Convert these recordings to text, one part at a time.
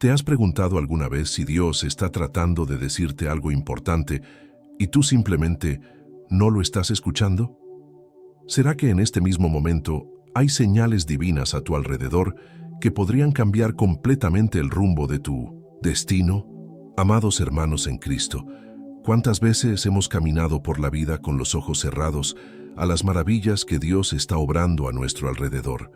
¿Te has preguntado alguna vez si Dios está tratando de decirte algo importante y tú simplemente no lo estás escuchando? ¿Será que en este mismo momento hay señales divinas a tu alrededor que podrían cambiar completamente el rumbo de tu destino? Amados hermanos en Cristo, ¿cuántas veces hemos caminado por la vida con los ojos cerrados a las maravillas que Dios está obrando a nuestro alrededor?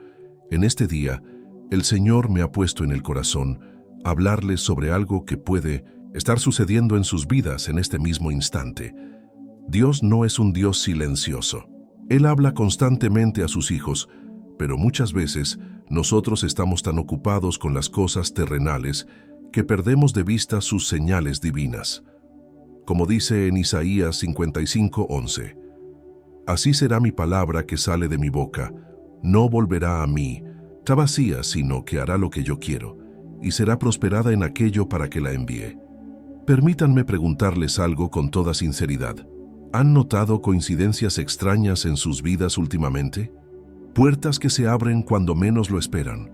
En este día, el Señor me ha puesto en el corazón hablarles sobre algo que puede estar sucediendo en sus vidas en este mismo instante. Dios no es un Dios silencioso. Él habla constantemente a sus hijos, pero muchas veces nosotros estamos tan ocupados con las cosas terrenales que perdemos de vista sus señales divinas. Como dice en Isaías 55:11, «Así será mi palabra que sale de mi boca, no volverá a mí, está vacía, sino que hará lo que yo quiero, y será prosperada en aquello para que la envíe». Permítanme preguntarles algo con toda sinceridad. ¿Han notado coincidencias extrañas en sus vidas últimamente? Puertas que se abren cuando menos lo esperan,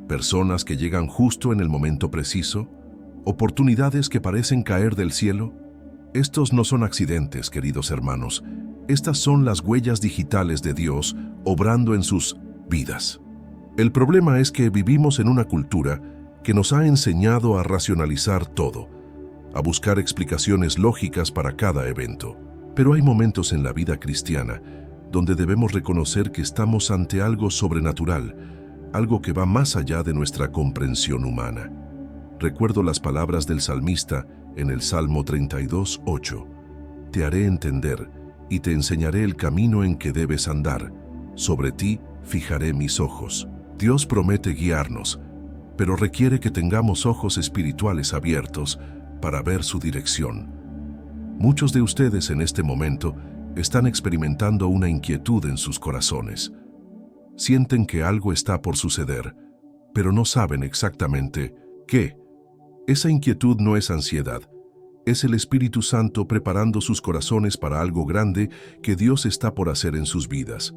personas que llegan justo en el momento preciso, oportunidades que parecen caer del cielo. Estos no son accidentes, queridos hermanos. Estas son las huellas digitales de Dios obrando en sus vidas. El problema es que vivimos en una cultura que nos ha enseñado a racionalizar todo, a buscar explicaciones lógicas para cada evento. Pero hay momentos en la vida cristiana donde debemos reconocer que estamos ante algo sobrenatural, algo que va más allá de nuestra comprensión humana. Recuerdo las palabras del salmista en el Salmo 32:8. «Te haré entender y te enseñaré el camino en que debes andar. Sobre ti fijaré mis ojos». Dios promete guiarnos, pero requiere que tengamos ojos espirituales abiertos para ver su dirección. Muchos de ustedes en este momento están experimentando una inquietud en sus corazones. Sienten que algo está por suceder, pero no saben exactamente qué. Esa inquietud no es ansiedad, es el Espíritu Santo preparando sus corazones para algo grande que Dios está por hacer en sus vidas.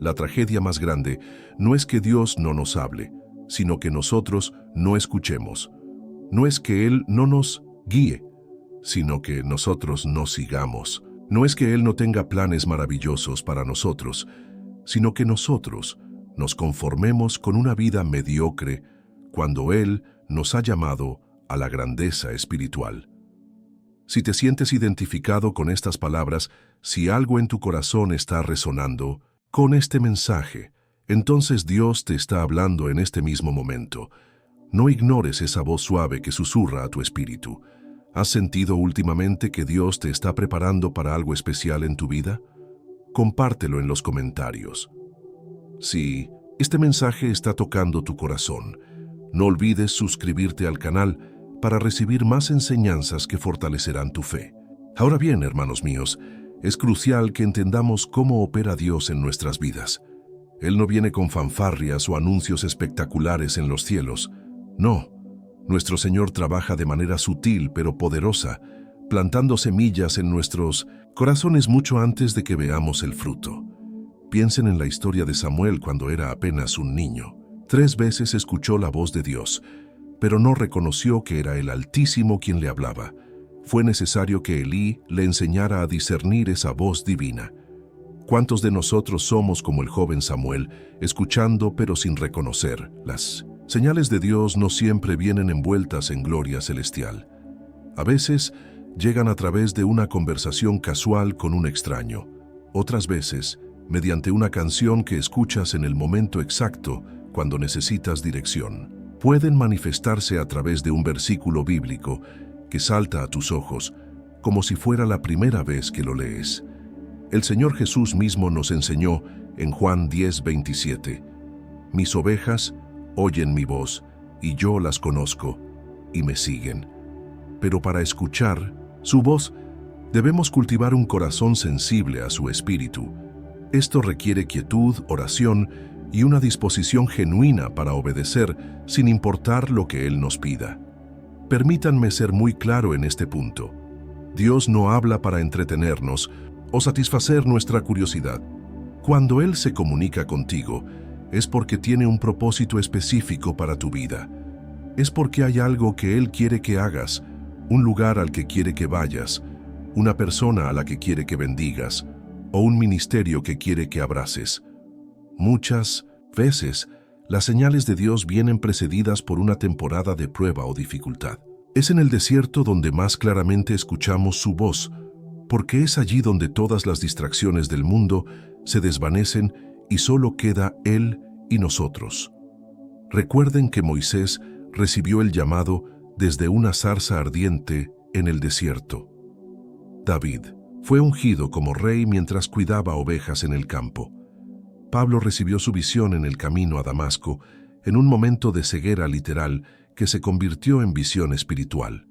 La tragedia más grande no es que Dios no nos hable, sino que nosotros no escuchemos. No es que Él no nos guíe, sino que nosotros no sigamos. No es que Él no tenga planes maravillosos para nosotros, sino que nosotros nos conformemos con una vida mediocre cuando Él nos ha llamado a la grandeza espiritual. Si te sientes identificado con estas palabras, si algo en tu corazón está resonando con este mensaje, entonces Dios te está hablando en este mismo momento. No ignores esa voz suave que susurra a tu espíritu. ¿Has sentido últimamente que Dios te está preparando para algo especial en tu vida? Compártelo en los comentarios. Si este mensaje está tocando tu corazón, no olvides suscribirte al canal para recibir más enseñanzas que fortalecerán tu fe. Ahora bien, hermanos míos, es crucial que entendamos cómo opera Dios en nuestras vidas. Él no viene con fanfarrias o anuncios espectaculares en los cielos. No. Nuestro Señor trabaja de manera sutil pero poderosa, plantando semillas en nuestros corazones mucho antes de que veamos el fruto. Piensen en la historia de Samuel cuando era apenas un niño. 3 veces escuchó la voz de Dios, pero no reconoció que era el Altísimo quien le hablaba. Fue necesario que Elí le enseñara a discernir esa voz divina. ¿Cuántos de nosotros somos como el joven Samuel, escuchando pero sin reconocer? Las señales de Dios no siempre vienen envueltas en gloria celestial. A veces llegan a través de una conversación casual con un extraño. Otras veces, mediante una canción que escuchas en el momento exacto cuando necesitas dirección. Pueden manifestarse a través de un versículo bíblico que salta a tus ojos, como si fuera la primera vez que lo lees. El Señor Jesús mismo nos enseñó en Juan 10:27, «Mis ovejas oyen mi voz, y yo las conozco, y me siguen». Pero para escuchar su voz, debemos cultivar un corazón sensible a su espíritu. Esto requiere quietud, oración y una disposición genuina para obedecer sin importar lo que Él nos pida. Permítanme ser muy claro en este punto. Dios no habla para entretenernos o satisfacer nuestra curiosidad. Cuando Él se comunica contigo, es porque tiene un propósito específico para tu vida. es porque hay algo que Él quiere que hagas, un lugar al que quiere que vayas, una persona a la que quiere que bendigas, o un ministerio que quiere que abraces. Muchas veces, las señales de Dios vienen precedidas por una temporada de prueba o dificultad. Es en el desierto donde más claramente escuchamos su voz, porque es allí donde todas las distracciones del mundo se desvanecen y solo queda Él y nosotros. Recuerden que Moisés recibió el llamado desde una zarza ardiente en el desierto. David fue ungido como rey mientras cuidaba ovejas en el campo. Pablo recibió su visión en el camino a Damasco, en un momento de ceguera literal que se convirtió en visión espiritual.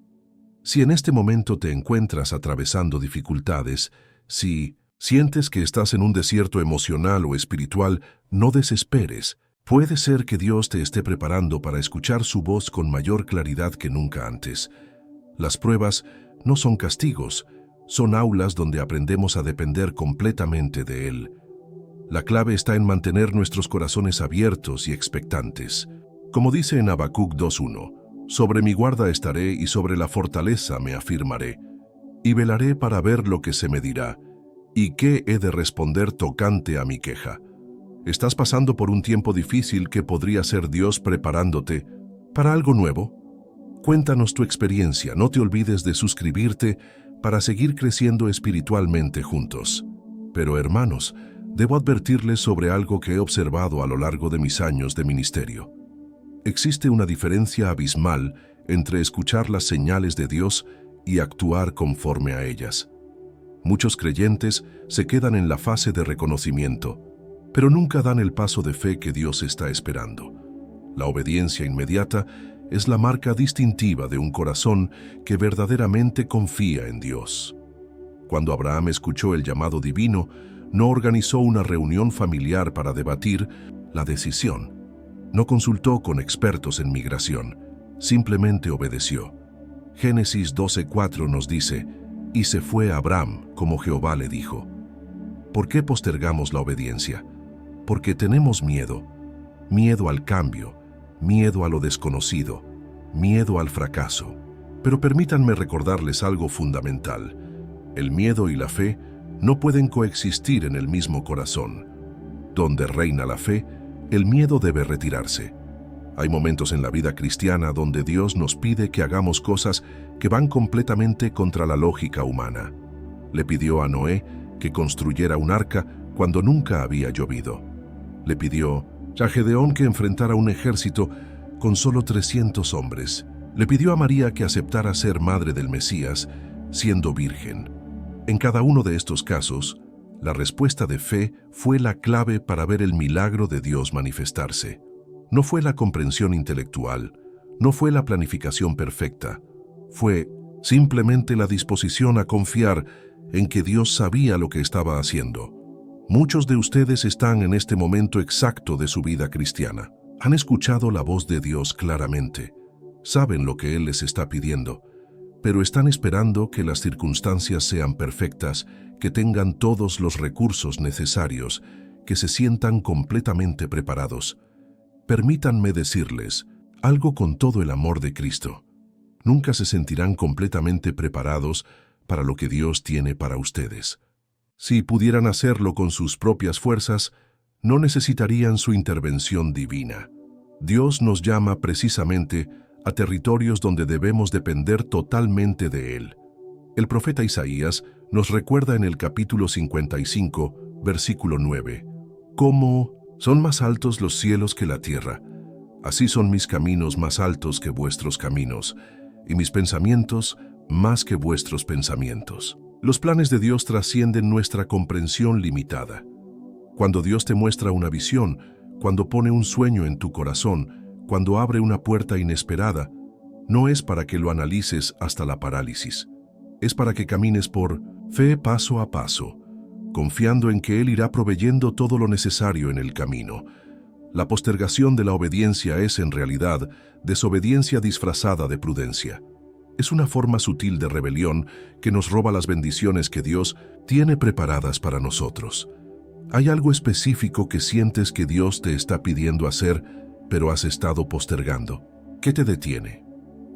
Si en este momento te encuentras atravesando dificultades, si sientes que estás en un desierto emocional o espiritual, no desesperes. Puede ser que Dios te esté preparando para escuchar su voz con mayor claridad que nunca antes. Las pruebas no son castigos, son aulas donde aprendemos a depender completamente de Él. La clave está en mantener nuestros corazones abiertos y expectantes. Como dice en Habacuc 2:1, sobre mi guarda estaré y sobre la fortaleza me afirmaré, y velaré para ver lo que se me dirá, y qué he de responder tocante a mi queja. ¿Estás pasando por un tiempo difícil que podría ser Dios preparándote para algo nuevo? Cuéntanos tu experiencia, no te olvides de suscribirte para seguir creciendo espiritualmente juntos. Pero hermanos, debo advertirles sobre algo que he observado a lo largo de mis años de ministerio. Existe una diferencia abismal entre escuchar las señales de Dios y actuar conforme a ellas. Muchos creyentes se quedan en la fase de reconocimiento, pero nunca dan el paso de fe que Dios está esperando. La obediencia inmediata es la marca distintiva de un corazón que verdaderamente confía en Dios. Cuando Abraham escuchó el llamado divino, no organizó una reunión familiar para debatir la decisión. No consultó con expertos en migración, simplemente obedeció. Génesis 12:4 nos dice, y se fue Abraham como Jehová le dijo. ¿Por qué postergamos la obediencia? Porque tenemos miedo. Miedo al cambio, miedo a lo desconocido, miedo al fracaso. Pero permítanme recordarles algo fundamental. El miedo y la fe no pueden coexistir en el mismo corazón. Donde reina la fe, el miedo debe retirarse. Hay momentos en la vida cristiana donde Dios nos pide que hagamos cosas que van completamente contra la lógica humana. Le pidió a Noé que construyera un arca cuando nunca había llovido. Le pidió a Gedeón que enfrentara un ejército con solo 300 hombres. Le pidió a María que aceptara ser madre del Mesías, siendo virgen. En cada uno de estos casos, la respuesta de fe fue la clave para ver el milagro de Dios manifestarse. No fue la comprensión intelectual, no fue la planificación perfecta, fue simplemente la disposición a confiar en que Dios sabía lo que estaba haciendo. Muchos de ustedes están en este momento exacto de su vida cristiana. Han escuchado la voz de Dios claramente, saben lo que Él les está pidiendo, pero están esperando que las circunstancias sean perfectas, que tengan todos los recursos necesarios, que se sientan completamente preparados. Permítanme decirles algo con todo el amor de Cristo. Nunca se sentirán completamente preparados para lo que Dios tiene para ustedes. Si pudieran hacerlo con sus propias fuerzas, no necesitarían su intervención divina. Dios nos llama precisamente a territorios donde debemos depender totalmente de Él. El profeta Isaías nos recuerda en el capítulo 55, versículo 9, «Cómo son más altos los cielos que la tierra, así son mis caminos más altos que vuestros caminos, y mis pensamientos más que vuestros pensamientos». Los planes de Dios trascienden nuestra comprensión limitada. Cuando Dios te muestra una visión, cuando pone un sueño en tu corazón, cuando abre una puerta inesperada, no es para que lo analices hasta la parálisis. Es para que camines por fe paso a paso, confiando en que Él irá proveyendo todo lo necesario en el camino. La postergación de la obediencia es, en realidad, desobediencia disfrazada de prudencia. Es una forma sutil de rebelión que nos roba las bendiciones que Dios tiene preparadas para nosotros. ¿Hay algo específico que sientes que Dios te está pidiendo hacer, pero has estado postergando? ¿Qué te detiene?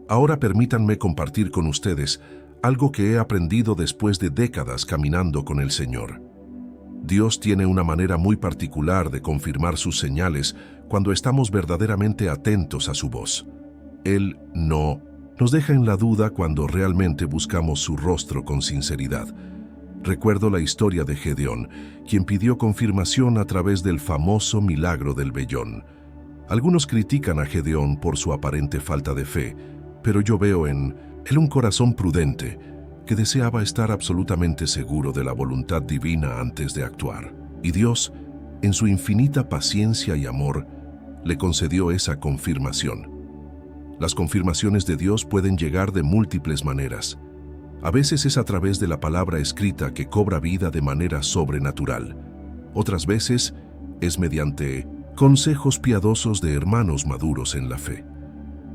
Ahora permítanme compartir con ustedes algo que he aprendido después de décadas caminando con el Señor. Dios tiene una manera muy particular de confirmar sus señales cuando estamos verdaderamente atentos a su voz. Él no nos deja en la duda cuando realmente buscamos su rostro con sinceridad. Recuerdo la historia de Gedeón, quien pidió confirmación a través del famoso milagro del vellón. Algunos critican a Gedeón por su aparente falta de fe, pero yo veo en él un corazón prudente que deseaba estar absolutamente seguro de la voluntad divina antes de actuar. Y Dios, en su infinita paciencia y amor, le concedió esa confirmación. Las confirmaciones de Dios pueden llegar de múltiples maneras. A veces es a través de la palabra escrita que cobra vida de manera sobrenatural. Otras veces es mediante consejos piadosos de hermanos maduros en la fe.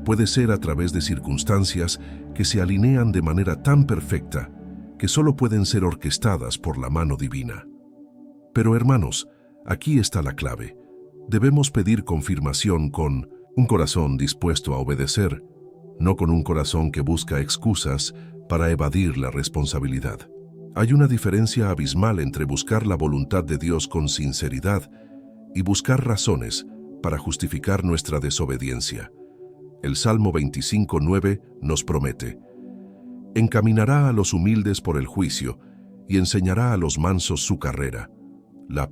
Puede ser a través de circunstancias que se alinean de manera tan perfecta que solo pueden ser orquestadas por la mano divina. Pero hermanos, aquí está la clave. Debemos pedir confirmación con un corazón dispuesto a obedecer, no con un corazón que busca excusas para evadir la responsabilidad. Hay una diferencia abismal entre buscar la voluntad de Dios con sinceridad y buscar razones para justificar nuestra desobediencia. El Salmo 25:9 nos promete: encaminará a los humildes por el juicio y enseñará a los mansos su carrera. La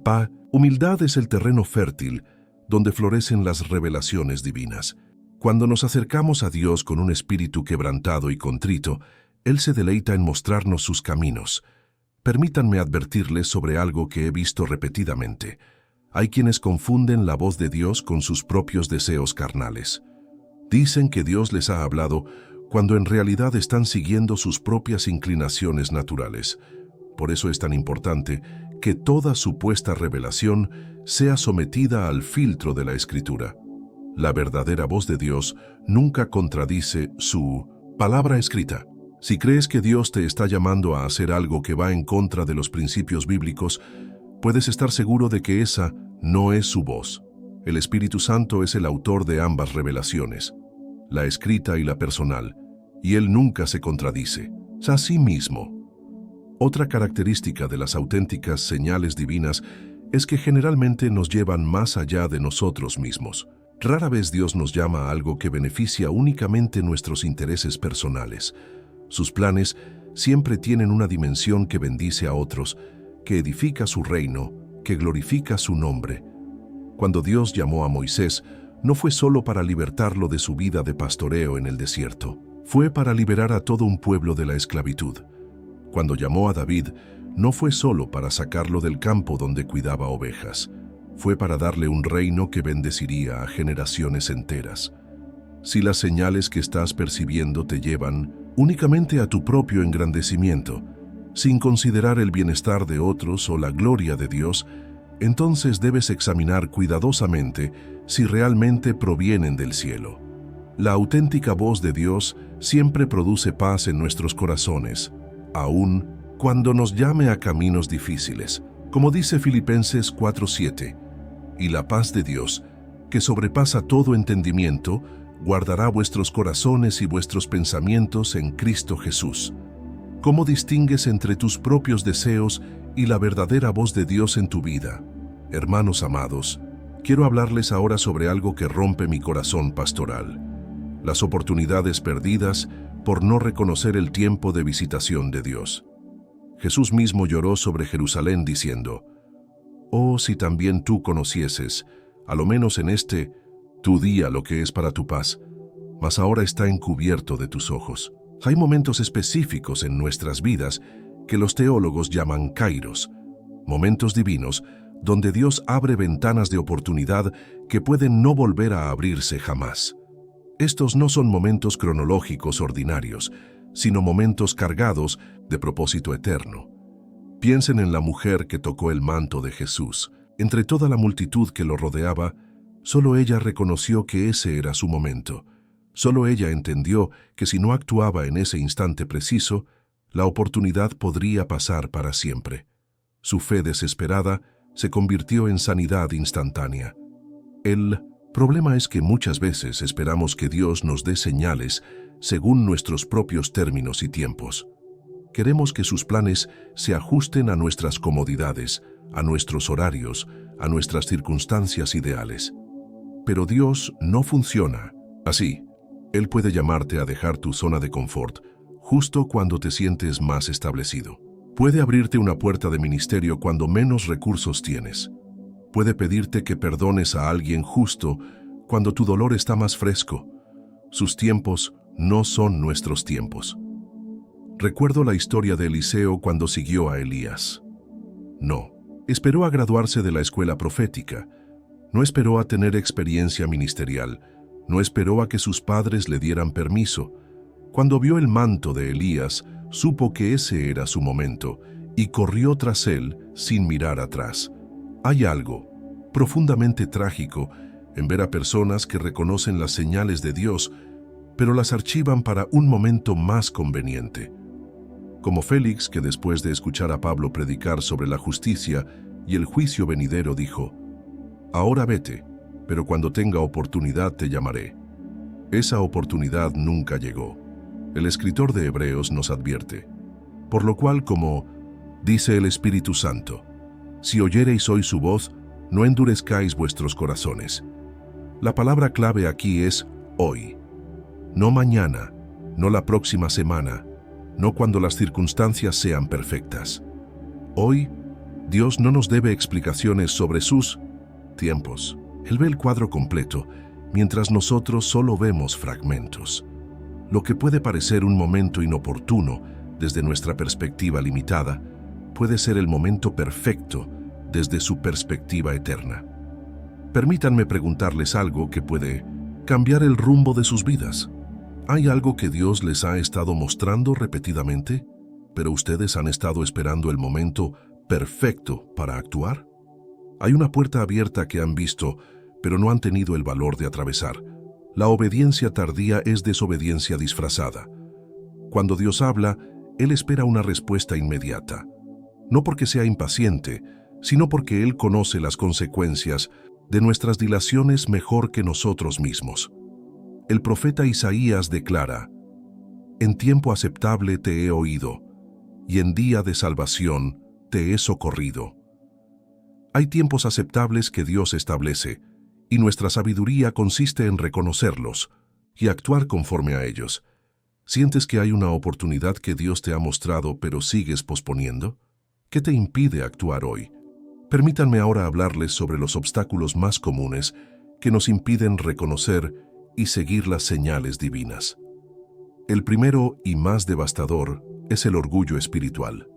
humildad es el terreno fértil donde florecen las revelaciones divinas. Cuando nos acercamos a Dios con un espíritu quebrantado y contrito, Él se deleita en mostrarnos sus caminos. Permítanme advertirles sobre algo que he visto repetidamente. Hay quienes confunden la voz de Dios con sus propios deseos carnales. Dicen que Dios les ha hablado cuando en realidad están siguiendo sus propias inclinaciones naturales. Por eso es tan importante que toda supuesta revelación sea sometida al filtro de la Escritura. La verdadera voz de Dios nunca contradice su palabra escrita. Si crees que Dios te está llamando a hacer algo que va en contra de los principios bíblicos, puedes estar seguro de que esa no es su voz. El Espíritu Santo es el autor de ambas revelaciones, la escrita y la personal, y Él nunca se contradice. Asimismo, otra característica de las auténticas señales divinas es que generalmente nos llevan más allá de nosotros mismos. Rara vez Dios nos llama a algo que beneficia únicamente nuestros intereses personales. Sus planes siempre tienen una dimensión que bendice a otros, que edifica su reino, que glorifica su nombre. Cuando Dios llamó a Moisés, no fue solo para libertarlo de su vida de pastoreo en el desierto, fue para liberar a todo un pueblo de la esclavitud. Cuando llamó a David, no fue solo para sacarlo del campo donde cuidaba ovejas, fue para darle un reino que bendeciría a generaciones enteras. Si las señales que estás percibiendo te llevan únicamente a tu propio engrandecimiento, sin considerar el bienestar de otros o la gloria de Dios, entonces debes examinar cuidadosamente si realmente provienen del cielo. La auténtica voz de Dios siempre produce paz en nuestros corazones, aun cuando nos llame a caminos difíciles, como dice Filipenses 4:7, y la paz de Dios, que sobrepasa todo entendimiento, guardará vuestros corazones y vuestros pensamientos en Cristo Jesús. ¿Cómo distingues entre tus propios deseos y la verdadera voz de Dios en tu vida? Hermanos amados, quiero hablarles ahora sobre algo que rompe mi corazón pastoral: las oportunidades perdidas por no reconocer el tiempo de visitación de Dios. Jesús mismo lloró sobre Jerusalén diciendo: «Oh, si también tú conocieses, a lo menos en tu día, lo que es para tu paz, mas ahora está encubierto de tus ojos». Hay momentos específicos en nuestras vidas que los teólogos llaman kairos, momentos divinos donde Dios abre ventanas de oportunidad que pueden no volver a abrirse jamás. Estos no son momentos cronológicos ordinarios, sino momentos cargados de propósito eterno. Piensen en la mujer que tocó el manto de Jesús. Entre toda la multitud que lo rodeaba, solo ella reconoció que ese era su momento. Solo ella entendió que si no actuaba en ese instante preciso, la oportunidad podría pasar para siempre. Su fe desesperada se convirtió en sanidad instantánea. El Problema es que muchas veces esperamos que Dios nos dé señales según nuestros propios términos y tiempos. Queremos que sus planes se ajusten a nuestras comodidades, a nuestros horarios, a nuestras circunstancias ideales. Pero Dios no funciona así. Él puede llamarte a dejar tu zona de confort justo cuando te sientes más establecido. Puede abrirte una puerta de ministerio cuando menos recursos tienes. Puede pedirte que perdones a alguien justo cuando tu dolor está más fresco. Sus tiempos no son nuestros tiempos. Recuerdo la historia de Eliseo cuando siguió a Elías. No, esperó a graduarse de la escuela profética. No esperó a tener experiencia ministerial. No esperó a que sus padres le dieran permiso. Cuando vio el manto de Elías, supo que ese era su momento y corrió tras él sin mirar atrás. Hay algo profundamente trágico en ver a personas que reconocen las señales de Dios, pero las archivan para un momento más conveniente. Como Félix, que después de escuchar a Pablo predicar sobre la justicia y el juicio venidero dijo: «Ahora vete, pero cuando tenga oportunidad te llamaré». Esa oportunidad nunca llegó. El escritor de Hebreos nos advierte: «Por lo cual, como dice el Espíritu Santo, si oyereis hoy su voz, no endurezcáis vuestros corazones». La palabra clave aquí es hoy. No mañana, no la próxima semana, no cuando las circunstancias sean perfectas. Hoy, Dios no nos debe explicaciones sobre sus tiempos. Él ve el cuadro completo, mientras nosotros solo vemos fragmentos. Lo que puede parecer un momento inoportuno desde nuestra perspectiva limitada, puede ser el momento perfecto desde su perspectiva eterna. Permítanme preguntarles algo que puede cambiar el rumbo de sus vidas. ¿Hay algo que Dios les ha estado mostrando repetidamente, pero ustedes han estado esperando el momento perfecto para actuar? Hay una puerta abierta que han visto, pero no han tenido el valor de atravesar. La obediencia tardía es desobediencia disfrazada. Cuando Dios habla, Él espera una respuesta inmediata. No porque sea impaciente, sino porque Él conoce las consecuencias de nuestras dilaciones mejor que nosotros mismos. El profeta Isaías declara: «En tiempo aceptable te he oído, y en día de salvación te he socorrido». Hay tiempos aceptables que Dios establece, y nuestra sabiduría consiste en reconocerlos y actuar conforme a ellos. ¿Sientes que hay una oportunidad que Dios te ha mostrado pero sigues posponiendo? ¿Qué te impide actuar hoy? Permítanme ahora hablarles sobre los obstáculos más comunes que nos impiden reconocer y seguir las señales divinas. El primero y más devastador es el orgullo espiritual.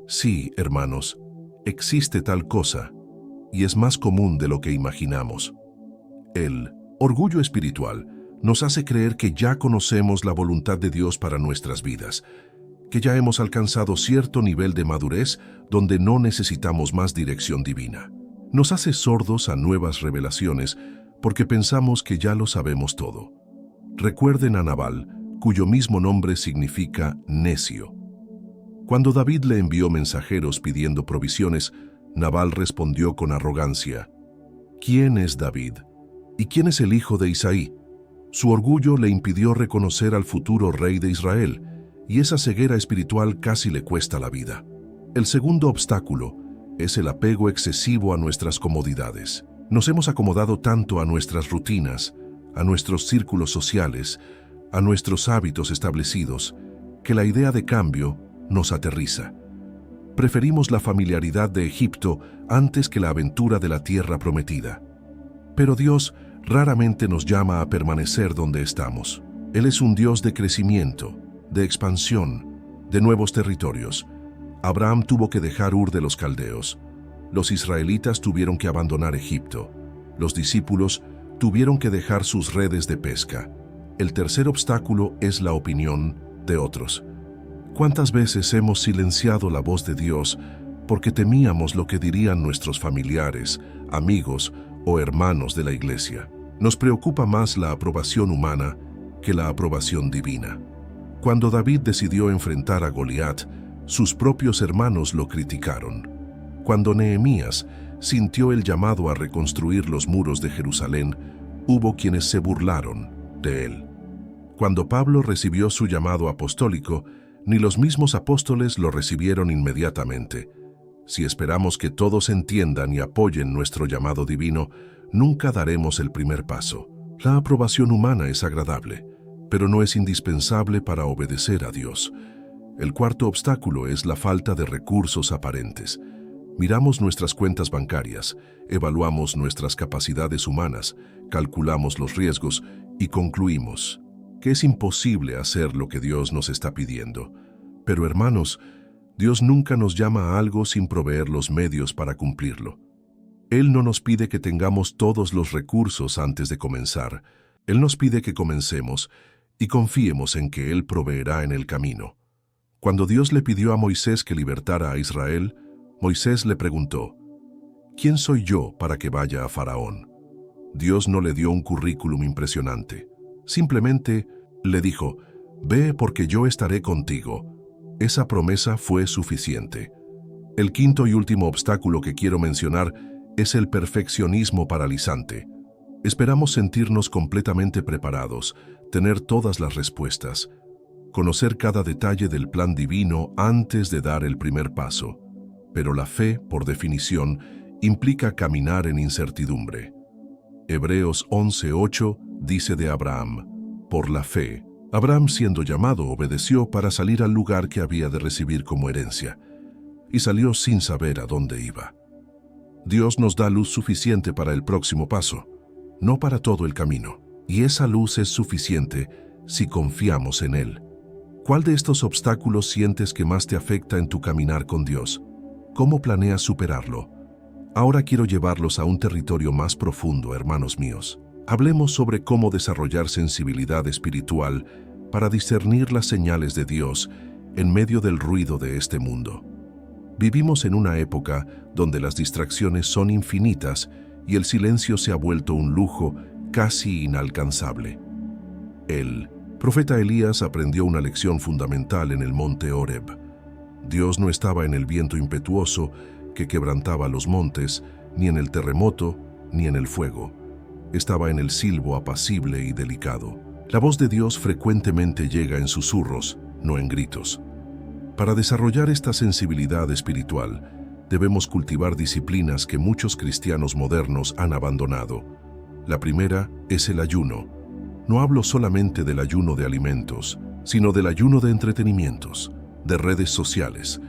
Sí, hermanos, existe tal cosa, y es más común de lo que imaginamos. El orgullo espiritual nos hace creer que ya conocemos la voluntad de Dios para nuestras vidas, que ya hemos alcanzado cierto nivel de madurez donde no necesitamos más dirección divina. Nos hace sordos a nuevas revelaciones porque pensamos que ya lo sabemos todo. Recuerden a Nabal, cuyo mismo nombre significa necio. Cuando David le envió mensajeros pidiendo provisiones, Nabal respondió con arrogancia: «¿Quién es David? ¿Y quién es el hijo de Isaí?». Su orgullo le impidió reconocer al futuro rey de Israel, y esa ceguera espiritual casi le cuesta la vida. El segundo obstáculo es el apego excesivo a nuestras comodidades. Nos hemos acomodado tanto a nuestras rutinas, a nuestros círculos sociales, a nuestros hábitos establecidos, que la idea de cambio nos aterriza. Preferimos la familiaridad de Egipto antes que la aventura de la tierra prometida. Pero Dios raramente nos llama a permanecer donde estamos. Él es un Dios de crecimiento, de expansión, de nuevos territorios. Abraham tuvo que dejar Ur de los Caldeos. Los israelitas tuvieron que abandonar Egipto. Los discípulos tuvieron que dejar sus redes de pesca. El tercer obstáculo es la opinión de otros. ¿Cuántas veces hemos silenciado la voz de Dios porque temíamos lo que dirían nuestros familiares, amigos o hermanos de la iglesia? Nos preocupa más la aprobación humana que la aprobación divina. Cuando David decidió enfrentar a Goliat, sus propios hermanos lo criticaron. Cuando Nehemías sintió el llamado a reconstruir los muros de Jerusalén, hubo quienes se burlaron de él. Cuando Pablo recibió su llamado apostólico, ni los mismos apóstoles lo recibieron inmediatamente. Si esperamos que todos entiendan y apoyen nuestro llamado divino, nunca daremos el primer paso. La aprobación humana es agradable, pero no es indispensable para obedecer a Dios. El cuarto obstáculo es la falta de recursos aparentes. Miramos nuestras cuentas bancarias, evaluamos nuestras capacidades humanas, calculamos los riesgos y concluimos que es imposible hacer lo que Dios nos está pidiendo. Pero hermanos, Dios nunca nos llama a algo sin proveer los medios para cumplirlo. Él no nos pide que tengamos todos los recursos antes de comenzar. Él nos pide que comencemos y confiemos en que Él proveerá en el camino. Cuando Dios le pidió a Moisés que libertara a Israel, Moisés le preguntó, ¿quién soy yo para que vaya a Faraón? Dios no le dio un currículum impresionante. Simplemente le dijo, ve porque yo estaré contigo. Esa promesa fue suficiente. El quinto y último obstáculo que quiero mencionar es el perfeccionismo paralizante. Esperamos sentirnos completamente preparados, tener todas las respuestas, conocer cada detalle del plan divino antes de dar el primer paso. Pero la fe, por definición, implica caminar en incertidumbre. Hebreos 11:8 dice de Abraham, por la fe, Abraham siendo llamado obedeció para salir al lugar que había de recibir como herencia, y salió sin saber a dónde iba. Dios nos da luz suficiente para el próximo paso, no para todo el camino, y esa luz es suficiente si confiamos en Él. ¿Cuál de estos obstáculos sientes que más te afecta en tu caminar con Dios? ¿Cómo planeas superarlo? Ahora quiero llevarlos a un territorio más profundo, hermanos míos. Hablemos sobre cómo desarrollar sensibilidad espiritual para discernir las señales de Dios en medio del ruido de este mundo. Vivimos en una época donde las distracciones son infinitas y el silencio se ha vuelto un lujo casi inalcanzable. El profeta Elías aprendió una lección fundamental en el monte Horeb. Dios no estaba en el viento impetuoso que quebrantaba los montes, ni en el terremoto, ni en el fuego. Estaba en el silbo apacible y delicado. La voz de Dios frecuentemente llega en susurros, no en gritos. Para desarrollar esta sensibilidad espiritual, debemos cultivar disciplinas que muchos cristianos modernos han abandonado. La primera es el ayuno. No hablo solamente del ayuno de alimentos, sino del ayuno de entretenimientos, de redes sociales,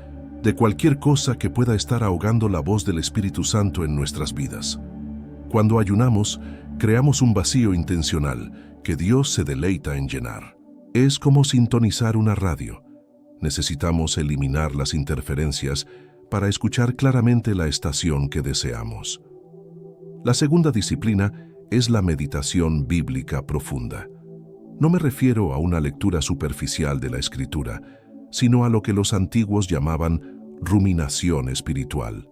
de cualquier cosa que pueda estar ahogando la voz del Espíritu Santo en nuestras vidas. Cuando ayunamos, creamos un vacío intencional que Dios se deleita en llenar. Es como sintonizar una radio. Necesitamos eliminar las interferencias para escuchar claramente la estación que deseamos. La segunda disciplina es la meditación bíblica profunda. No me refiero a una lectura superficial de la Escritura, sino a lo que los antiguos llamaban ruminación espiritual.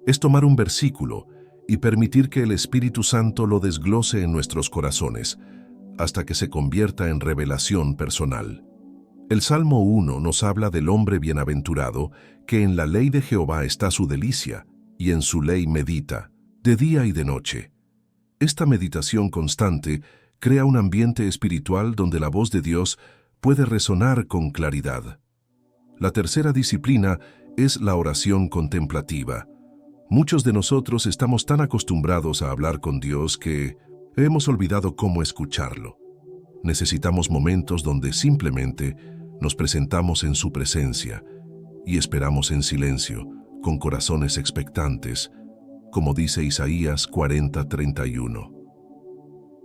Es tomar un versículo y permitir que el Espíritu Santo lo desglose en nuestros corazones, hasta que se convierta en revelación personal. El Salmo 1 nos habla del hombre bienaventurado, que en la ley de Jehová está su delicia, y en su ley medita, de día y de noche. Esta meditación constante crea un ambiente espiritual donde la voz de Dios puede resonar con claridad. La tercera disciplina es la oración contemplativa. Muchos de nosotros estamos tan acostumbrados a hablar con Dios que hemos olvidado cómo escucharlo. Necesitamos momentos donde simplemente nos presentamos en su presencia y esperamos en silencio, con corazones expectantes, como dice Isaías 40:31.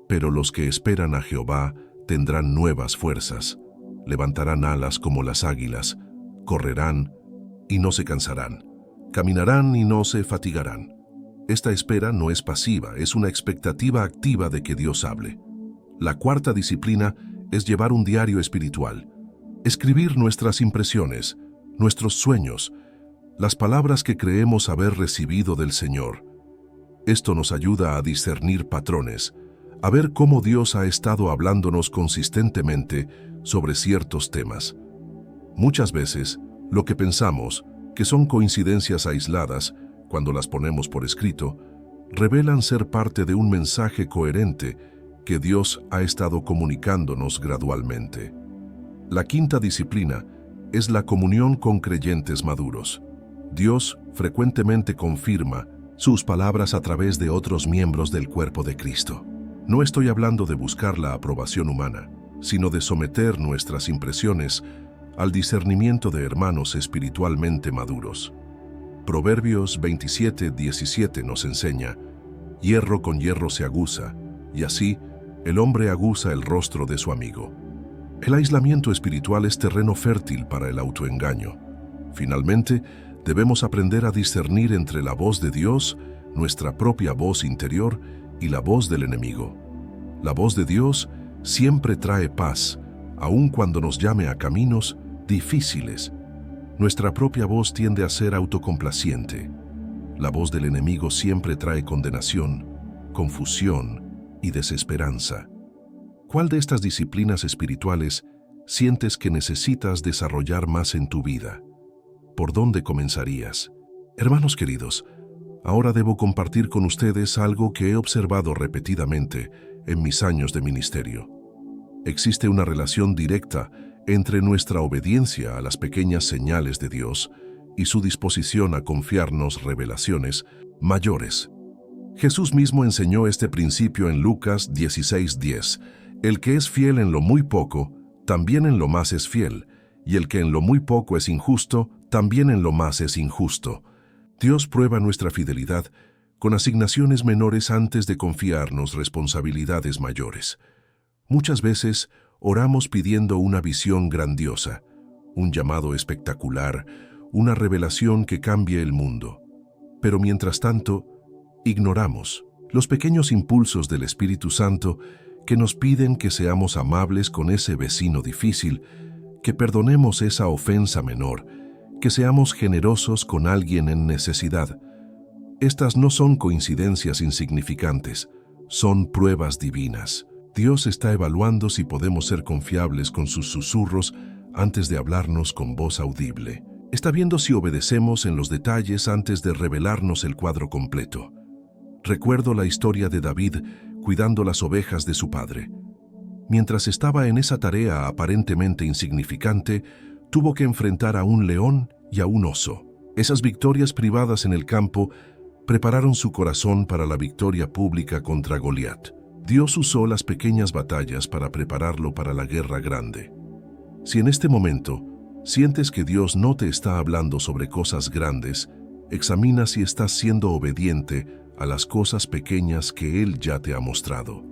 Pero los que esperan a Jehová tendrán nuevas fuerzas, levantarán alas como las águilas, correrán y no se cansarán, caminarán y no se fatigarán. Esta espera no es pasiva, es una expectativa activa de que Dios hable. La cuarta disciplina es llevar un diario espiritual. Escribir nuestras impresiones, nuestros sueños, las palabras que creemos haber recibido del Señor. Esto nos ayuda a discernir patrones, a ver cómo Dios ha estado hablándonos consistentemente sobre ciertos temas. Muchas veces, lo que pensamos, que son coincidencias aisladas, cuando las ponemos por escrito, revelan ser parte de un mensaje coherente que Dios ha estado comunicándonos gradualmente. La quinta disciplina es la comunión con creyentes maduros. Dios frecuentemente confirma sus palabras a través de otros miembros del cuerpo de Cristo. No estoy hablando de buscar la aprobación humana, sino de someter nuestras impresiones al discernimiento de hermanos espiritualmente maduros. Proverbios 27:17 nos enseña: hierro con hierro se aguza, y así el hombre aguza el rostro de su amigo. El aislamiento espiritual es terreno fértil para el autoengaño. Finalmente, debemos aprender a discernir entre la voz de Dios, nuestra propia voz interior, y la voz del enemigo. La voz de Dios siempre trae paz, aun cuando nos llame a caminos difíciles. Nuestra propia voz tiende a ser autocomplaciente. La voz del enemigo siempre trae condenación, confusión y desesperanza. ¿Cuál de estas disciplinas espirituales sientes que necesitas desarrollar más en tu vida? ¿Por dónde comenzarías? Hermanos queridos, ahora debo compartir con ustedes algo que he observado repetidamente en mis años de ministerio. Existe una relación directa entre nuestra obediencia a las pequeñas señales de Dios y su disposición a confiarnos revelaciones mayores. Jesús mismo enseñó este principio en Lucas 16:10. El que es fiel en lo muy poco, también en lo más es fiel, y el que en lo muy poco es injusto, también en lo más es injusto. Dios prueba nuestra fidelidad con asignaciones menores antes de confiarnos responsabilidades mayores. Muchas veces oramos pidiendo una visión grandiosa, un llamado espectacular, una revelación que cambie el mundo. Pero mientras tanto, ignoramos los pequeños impulsos del Espíritu Santo que nos piden que seamos amables con ese vecino difícil, que perdonemos esa ofensa menor, que seamos generosos con alguien en necesidad. Estas no son coincidencias insignificantes, son pruebas divinas. Dios está evaluando si podemos ser confiables con sus susurros antes de hablarnos con voz audible. Está viendo si obedecemos en los detalles antes de revelarnos el cuadro completo. Recuerdo la historia de David cuidando las ovejas de su padre. Mientras estaba en esa tarea aparentemente insignificante, tuvo que enfrentar a un león y a un oso. Esas victorias privadas en el campo prepararon su corazón para la victoria pública contra Goliat. Dios usó las pequeñas batallas para prepararlo para la guerra grande. Si en este momento sientes que Dios no te está hablando sobre cosas grandes, examina si estás siendo obediente a las cosas pequeñas que Él ya te ha mostrado.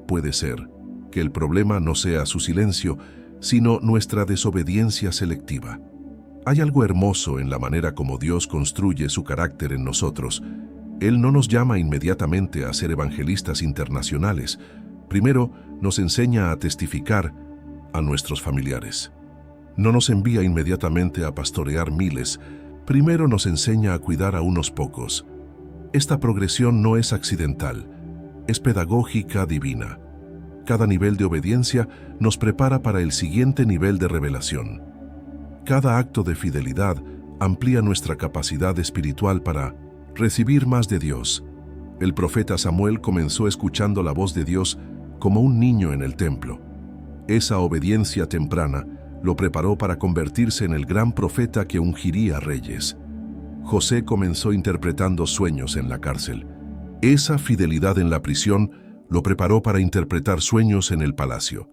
Puede ser que el problema no sea su silencio, sino nuestra desobediencia selectiva. Hay algo hermoso en la manera como Dios construye su carácter en nosotros. Él no nos llama inmediatamente a ser evangelistas internacionales. Primero nos enseña a testificar a nuestros familiares. No nos envía inmediatamente a pastorear miles. Primero nos enseña a cuidar a unos pocos. Esta progresión no es accidental, es pedagógica divina. Cada nivel de obediencia nos prepara para el siguiente nivel de revelación. Cada acto de fidelidad amplía nuestra capacidad espiritual para recibir más de Dios. El profeta Samuel comenzó escuchando la voz de Dios como un niño en el templo. Esa obediencia temprana lo preparó para convertirse en el gran profeta que ungiría reyes. José comenzó interpretando sueños en la cárcel. Esa fidelidad en la prisión lo preparó para interpretar sueños en el palacio.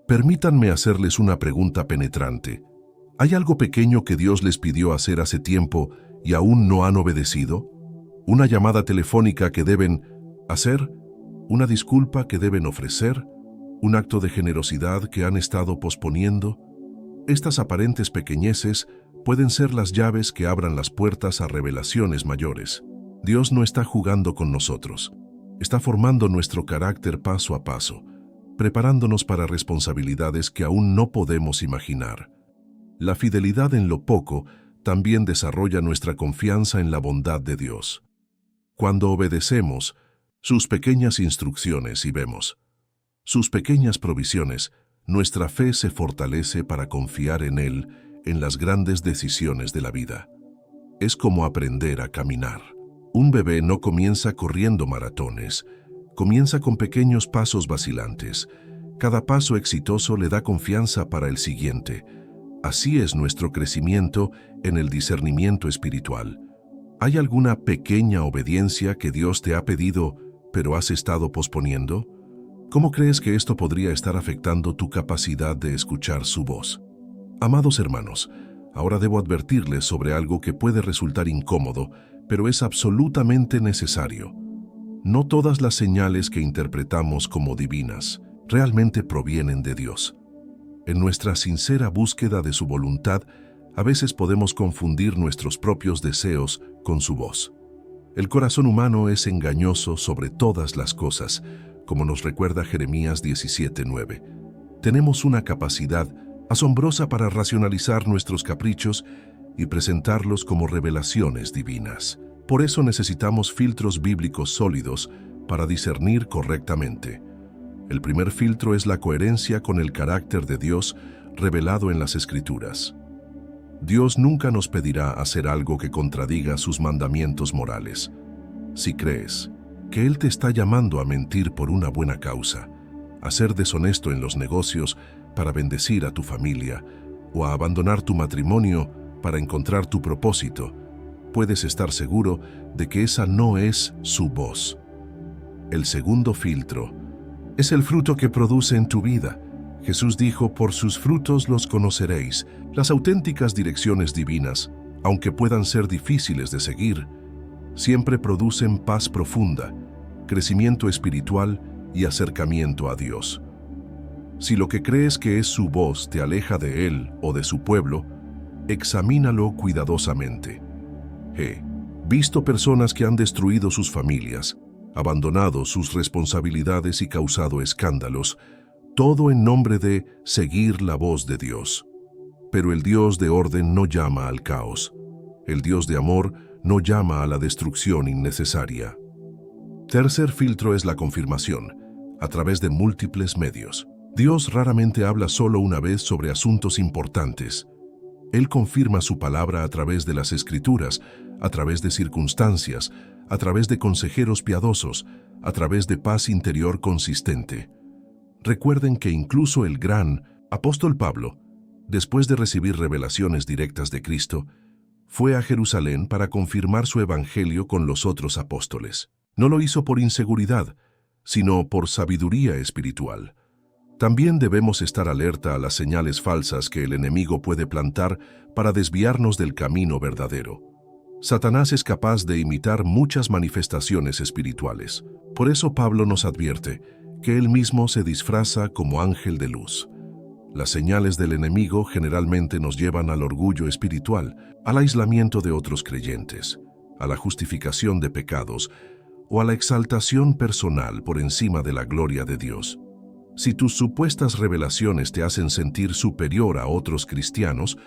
Permítanme hacerles una pregunta penetrante. ¿Hay algo pequeño que Dios les pidió hacer hace tiempo y aún no han obedecido? ¿Una llamada telefónica que deben hacer? ¿Una disculpa que deben ofrecer? ¿Un acto de generosidad que han estado posponiendo? Estas aparentes pequeñeces pueden ser las llaves que abran las puertas a revelaciones mayores. Dios no está jugando con nosotros. Está formando nuestro carácter paso a paso, preparándonos para responsabilidades que aún no podemos imaginar. La fidelidad en lo poco también desarrolla nuestra confianza en la bondad de Dios. Cuando obedecemos sus pequeñas instrucciones y vemos sus pequeñas provisiones, nuestra fe se fortalece para confiar en Él en las grandes decisiones de la vida. Es como aprender a caminar. Un bebé no comienza corriendo maratones, comienza con pequeños pasos vacilantes. Cada paso exitoso le da confianza para el siguiente. Así es nuestro crecimiento en el discernimiento espiritual. ¿Hay alguna pequeña obediencia que Dios te ha pedido, pero has estado posponiendo? ¿Cómo crees que esto podría estar afectando tu capacidad de escuchar su voz? Amados hermanos, ahora debo advertirles sobre algo que puede resultar incómodo, pero es absolutamente necesario. No todas las señales que interpretamos como divinas realmente provienen de Dios. En nuestra sincera búsqueda de su voluntad, a veces podemos confundir nuestros propios deseos con su voz. El corazón humano es engañoso sobre todas las cosas, como nos recuerda Jeremías 17:9. Tenemos una capacidad asombrosa para racionalizar nuestros caprichos y presentarlos como revelaciones divinas. Por eso necesitamos filtros bíblicos sólidos para discernir correctamente. El primer filtro es la coherencia con el carácter de Dios revelado en las Escrituras. Dios nunca nos pedirá hacer algo que contradiga sus mandamientos morales. Si crees que Él te está llamando a mentir por una buena causa, a ser deshonesto en los negocios para bendecir a tu familia o a abandonar tu matrimonio para encontrar tu propósito, puedes estar seguro de que esa no es su voz. El segundo filtro es el fruto que produce en tu vida. Jesús dijo, por sus frutos los conoceréis. Las auténticas direcciones divinas, aunque puedan ser difíciles de seguir, siempre producen paz profunda, crecimiento espiritual y acercamiento a Dios. Si lo que crees que es su voz te aleja de Él o de su pueblo, examínalo cuidadosamente. He visto personas que han destruido sus familias, abandonado sus responsabilidades y causado escándalos, todo en nombre de seguir la voz de Dios. Pero el Dios de orden no llama al caos. El Dios de amor no llama a la destrucción innecesaria. Tercer filtro es la confirmación, a través de múltiples medios. Dios raramente habla solo una vez sobre asuntos importantes. Él confirma su palabra a través de las Escrituras, a través de circunstancias, a través de consejeros piadosos, a través de paz interior consistente. Recuerden que incluso el gran apóstol Pablo, después de recibir revelaciones directas de Cristo, fue a Jerusalén para confirmar su evangelio con los otros apóstoles. No lo hizo por inseguridad, sino por sabiduría espiritual. También debemos estar alerta a las señales falsas que el enemigo puede plantar para desviarnos del camino verdadero. Satanás es capaz de imitar muchas manifestaciones espirituales. Por eso Pablo nos advierte que él mismo se disfraza como ángel de luz. Las señales del enemigo generalmente nos llevan al orgullo espiritual, al aislamiento de otros creyentes, a la justificación de pecados o a la exaltación personal por encima de la gloria de Dios. Si tus supuestas revelaciones te hacen sentir superior a otros cristianos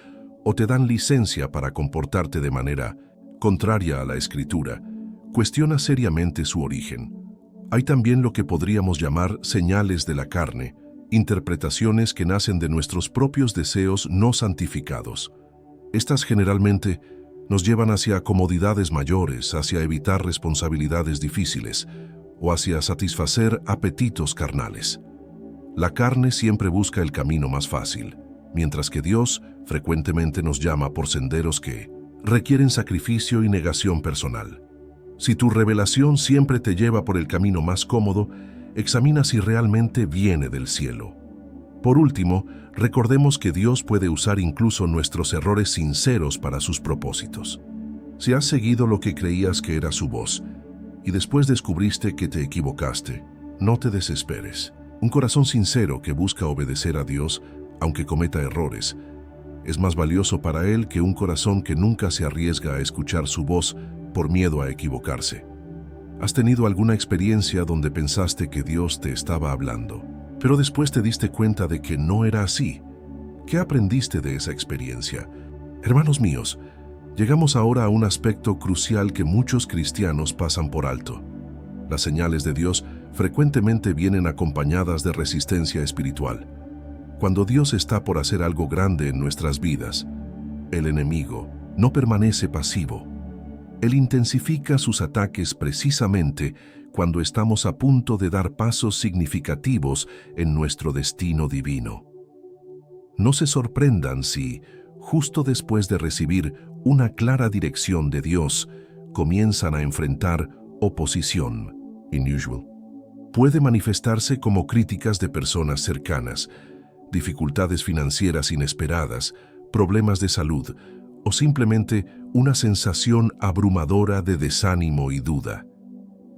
o te dan licencia para comportarte de manera contraria a la Escritura, cuestiona seriamente su origen. Hay también lo que podríamos llamar señales de la carne, interpretaciones que nacen de nuestros propios deseos no santificados. Estas generalmente nos llevan hacia comodidades mayores, hacia evitar responsabilidades difíciles o hacia satisfacer apetitos carnales. La carne siempre busca el camino más fácil, mientras que Dios frecuentemente nos llama por senderos que requieren sacrificio y negación personal. Si tu revelación siempre te lleva por el camino más cómodo, examina si realmente viene del cielo. Por último, recordemos que Dios puede usar incluso nuestros errores sinceros para sus propósitos. Si has seguido lo que creías que era su voz y después descubriste que te equivocaste, no te desesperes. Un corazón sincero que busca obedecer a Dios, aunque cometa errores, es más valioso para Él que un corazón que nunca se arriesga a escuchar su voz por miedo a equivocarse. ¿Has tenido alguna experiencia donde pensaste que Dios te estaba hablando, pero después te diste cuenta de que no era así? ¿Qué aprendiste de esa experiencia? Hermanos míos, llegamos ahora a un aspecto crucial que muchos cristianos pasan por alto. Las señales de Dios frecuentemente vienen acompañadas de resistencia espiritual. Cuando Dios está por hacer algo grande en nuestras vidas, el enemigo no permanece pasivo. Él intensifica sus ataques precisamente cuando estamos a punto de dar pasos significativos en nuestro destino divino. No se sorprendan si, justo después de recibir una clara dirección de Dios, comienzan a enfrentar oposición. Unusual. Puede manifestarse como críticas de personas cercanas, dificultades financieras inesperadas, problemas de salud o simplemente una sensación abrumadora de desánimo y duda.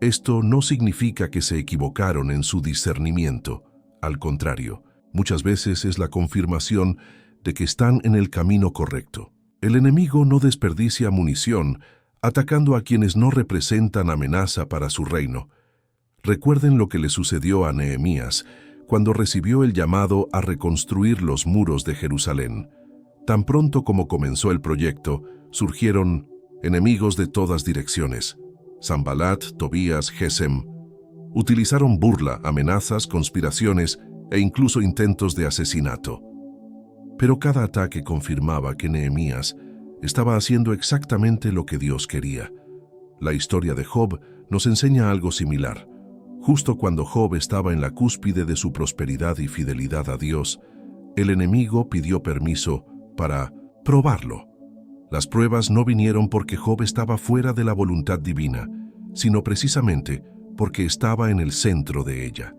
Esto no significa que se equivocaron en su discernimiento. Al contrario, muchas veces es la confirmación de que están en el camino correcto. El enemigo no desperdicia munición atacando a quienes no representan amenaza para su reino. Recuerden lo que le sucedió a Nehemías cuando recibió el llamado a reconstruir los muros de Jerusalén. Tan pronto como comenzó el proyecto, surgieron enemigos de todas direcciones. Sanbalat, Tobías, Gesem. Utilizaron burla, amenazas, conspiraciones e incluso intentos de asesinato. Pero cada ataque confirmaba que Nehemías estaba haciendo exactamente lo que Dios quería. La historia de Job nos enseña algo similar. Justo cuando Job estaba en la cúspide de su prosperidad y fidelidad a Dios, el enemigo pidió permiso para probarlo. Las pruebas no vinieron porque Job estaba fuera de la voluntad divina, sino precisamente porque estaba en el centro de ella.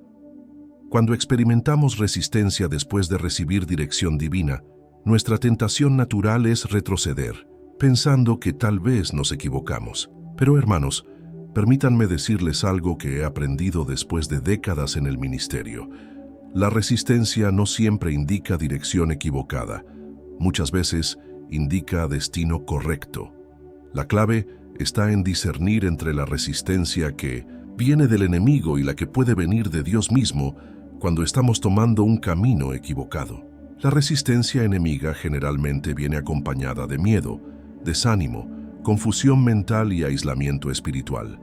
Cuando experimentamos resistencia después de recibir dirección divina, nuestra tentación natural es retroceder, pensando que tal vez nos equivocamos. Pero hermanos, permítanme decirles algo que he aprendido después de décadas en el ministerio. La resistencia no siempre indica dirección equivocada. Muchas veces indica destino correcto. La clave está en discernir entre la resistencia que viene del enemigo y la que puede venir de Dios mismo cuando estamos tomando un camino equivocado. La resistencia enemiga generalmente viene acompañada de miedo, desánimo, confusión mental y aislamiento espiritual.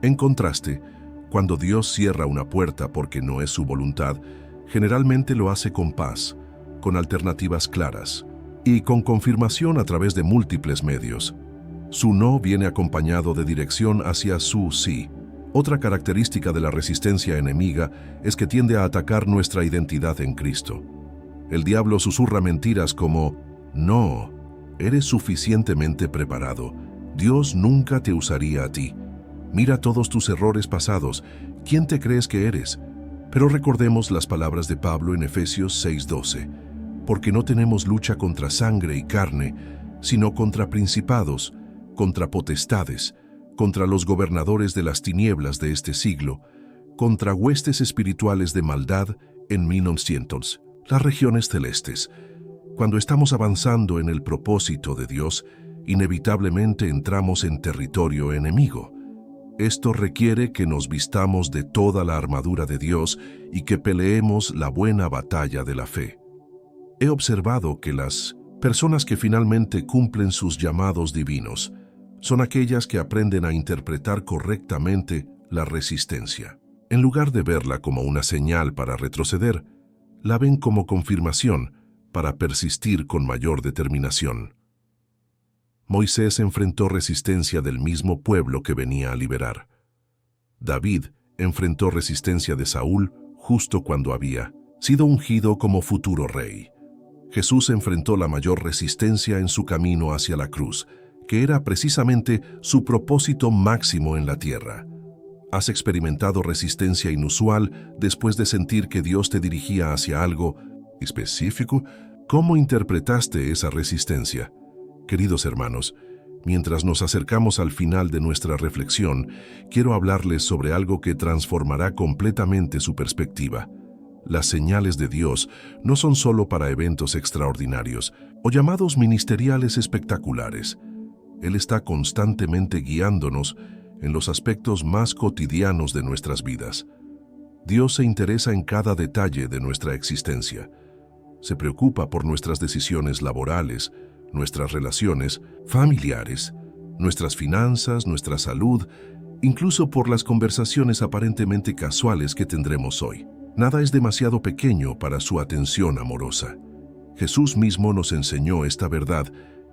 En contraste, cuando Dios cierra una puerta porque no es su voluntad, generalmente lo hace con paz, con alternativas claras y con confirmación a través de múltiples medios. Su no viene acompañado de dirección hacia su sí. Otra característica de la resistencia enemiga es que tiende a atacar nuestra identidad en Cristo. El diablo susurra mentiras como: no, eres suficientemente preparado. Dios nunca te usaría a ti. Mira todos tus errores pasados. ¿Quién te crees que eres? Pero recordemos las palabras de Pablo en Efesios 6:12. Porque no tenemos lucha contra sangre y carne, sino contra principados, contra potestades, contra los gobernadores de las tinieblas de este siglo, contra huestes espirituales de maldad en 1900, las regiones celestes. Cuando estamos avanzando en el propósito de Dios, inevitablemente entramos en territorio enemigo. Esto requiere que nos vistamos de toda la armadura de Dios y que peleemos la buena batalla de la fe. He observado que las personas que finalmente cumplen sus llamados divinos son aquellas que aprenden a interpretar correctamente la resistencia. En lugar de verla como una señal para retroceder, la ven como confirmación para persistir con mayor determinación. Moisés enfrentó resistencia del mismo pueblo que venía a liberar. David enfrentó resistencia de Saúl justo cuando había sido ungido como futuro rey. Jesús enfrentó la mayor resistencia en su camino hacia la cruz, que era precisamente su propósito máximo en la tierra. ¿Has experimentado resistencia inusual después de sentir que Dios te dirigía hacia algo específico? ¿Cómo interpretaste esa resistencia? Queridos hermanos, mientras nos acercamos al final de nuestra reflexión, quiero hablarles sobre algo que transformará completamente su perspectiva. Las señales de Dios no son solo para eventos extraordinarios o llamados ministeriales espectaculares. Él está constantemente guiándonos en los aspectos más cotidianos de nuestras vidas. Dios se interesa en cada detalle de nuestra existencia. Se preocupa por nuestras decisiones laborales, nuestras relaciones familiares, nuestras finanzas, nuestra salud, incluso por las conversaciones aparentemente casuales que tendremos hoy. Nada es demasiado pequeño para su atención amorosa. Jesús mismo nos enseñó esta verdad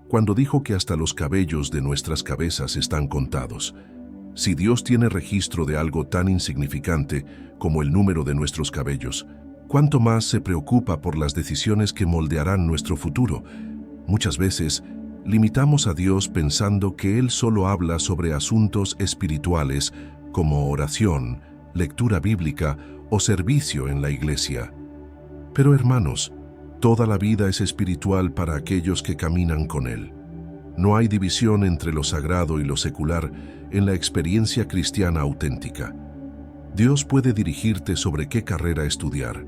cuando dijo que hasta los cabellos de nuestras cabezas están contados. Si Dios tiene registro de algo tan insignificante como el número de nuestros cabellos, ¿cuánto más se preocupa por las decisiones que moldearán nuestro futuro? Muchas veces, limitamos a Dios pensando que Él solo habla sobre asuntos espirituales como oración, lectura bíblica o servicio en la iglesia. Pero hermanos, toda la vida es espiritual para aquellos que caminan con Él. No hay división entre lo sagrado y lo secular en la experiencia cristiana auténtica. Dios puede dirigirte sobre qué carrera estudiar,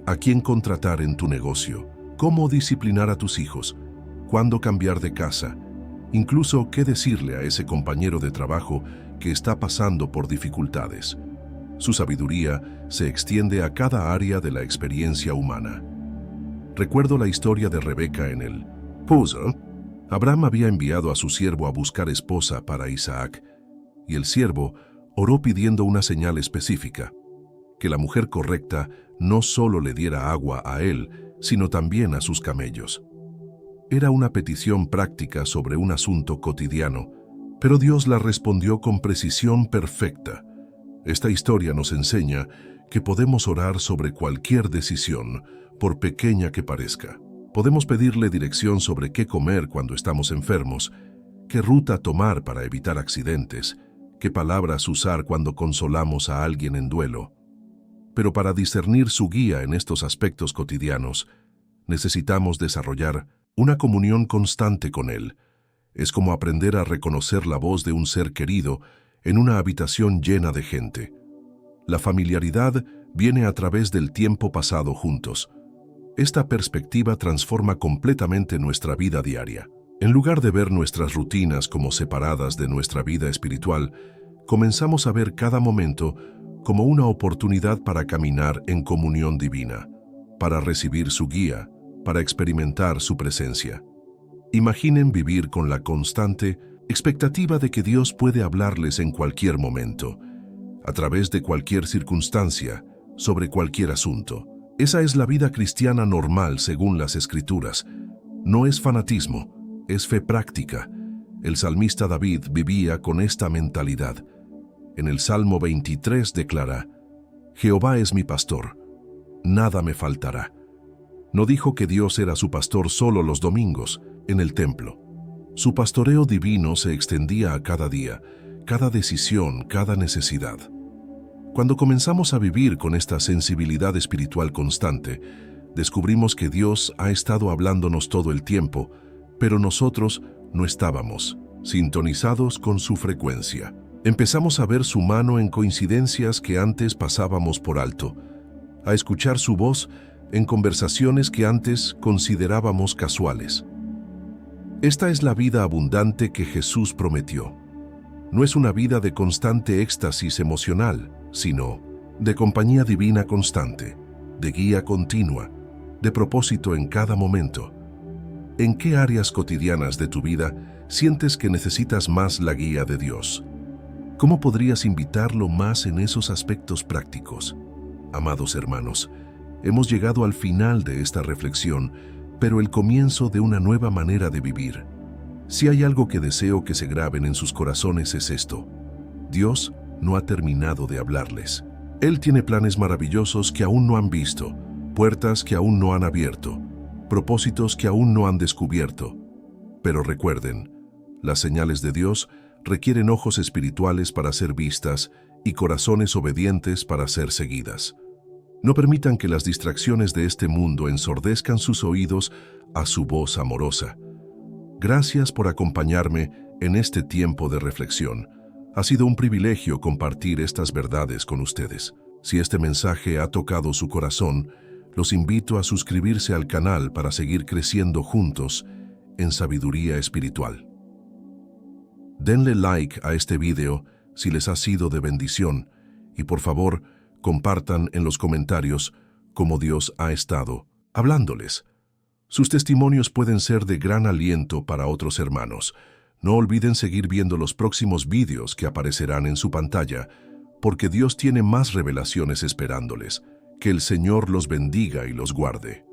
a quién contratar en tu negocio, cómo disciplinar a tus hijos, cuándo cambiar de casa, incluso qué decirle a ese compañero de trabajo que está pasando por dificultades. Su sabiduría se extiende a cada área de la experiencia humana. Recuerdo la historia de Rebeca en el puzzle. Abraham había enviado a su siervo a buscar esposa para Isaac, y el siervo oró pidiendo una señal específica, que la mujer correcta no solo le diera agua a él, sino también a sus camellos. Era una petición práctica sobre un asunto cotidiano, pero Dios la respondió con precisión perfecta. Esta historia nos enseña que podemos orar sobre cualquier decisión, por pequeña que parezca. Podemos pedirle dirección sobre qué comer cuando estamos enfermos, qué ruta tomar para evitar accidentes, qué palabras usar cuando consolamos a alguien en duelo. Pero para discernir su guía en estos aspectos cotidianos, necesitamos desarrollar una comunión constante con Él. Es como aprender a reconocer la voz de un ser querido en una habitación llena de gente. La familiaridad viene a través del tiempo pasado juntos. Esta perspectiva transforma completamente nuestra vida diaria. En lugar de ver nuestras rutinas como separadas de nuestra vida espiritual, comenzamos a ver cada momento como una oportunidad para caminar en comunión divina, para recibir su guía, para experimentar su presencia. Imaginen vivir con la constante expectativa de que Dios puede hablarles en cualquier momento, a través de cualquier circunstancia, sobre cualquier asunto. Esa es la vida cristiana normal según las Escrituras. No es fanatismo, es fe práctica. El salmista David vivía con esta mentalidad. En el Salmo 23 declara: Jehová es mi pastor, nada me faltará. No dijo que Dios era su pastor solo los domingos, en el templo. Su pastoreo divino se extendía a cada día, cada decisión, cada necesidad. Cuando comenzamos a vivir con esta sensibilidad espiritual constante, descubrimos que Dios ha estado hablándonos todo el tiempo, pero nosotros no estábamos sintonizados con su frecuencia. Empezamos a ver su mano en coincidencias que antes pasábamos por alto, a escuchar su voz en conversaciones que antes considerábamos casuales. Esta es la vida abundante que Jesús prometió. No es una vida de constante éxtasis emocional, sino de compañía divina constante, de guía continua, de propósito en cada momento. ¿En qué áreas cotidianas de tu vida sientes que necesitas más la guía de Dios? ¿Cómo podrías invitarlo más en esos aspectos prácticos? Amados hermanos, hemos llegado al final de esta reflexión, pero el comienzo de una nueva manera de vivir. Si hay algo que deseo que se graben en sus corazones es esto: Dios no ha terminado de hablarles. Él tiene planes maravillosos que aún no han visto, puertas que aún no han abierto, propósitos que aún no han descubierto. Pero recuerden, las señales de Dios requieren ojos espirituales para ser vistas y corazones obedientes para ser seguidas. No permitan que las distracciones de este mundo ensordezcan sus oídos a su voz amorosa. Gracias por acompañarme en este tiempo de reflexión. Ha sido un privilegio compartir estas verdades con ustedes. Si este mensaje ha tocado su corazón, los invito a suscribirse al canal para seguir creciendo juntos en sabiduría espiritual. Denle like a este video si les ha sido de bendición y por favor, compartan en los comentarios cómo Dios ha estado hablándoles. Sus testimonios pueden ser de gran aliento para otros hermanos. No olviden seguir viendo los próximos vídeos que aparecerán en su pantalla, porque Dios tiene más revelaciones esperándoles. Que el Señor los bendiga y los guarde.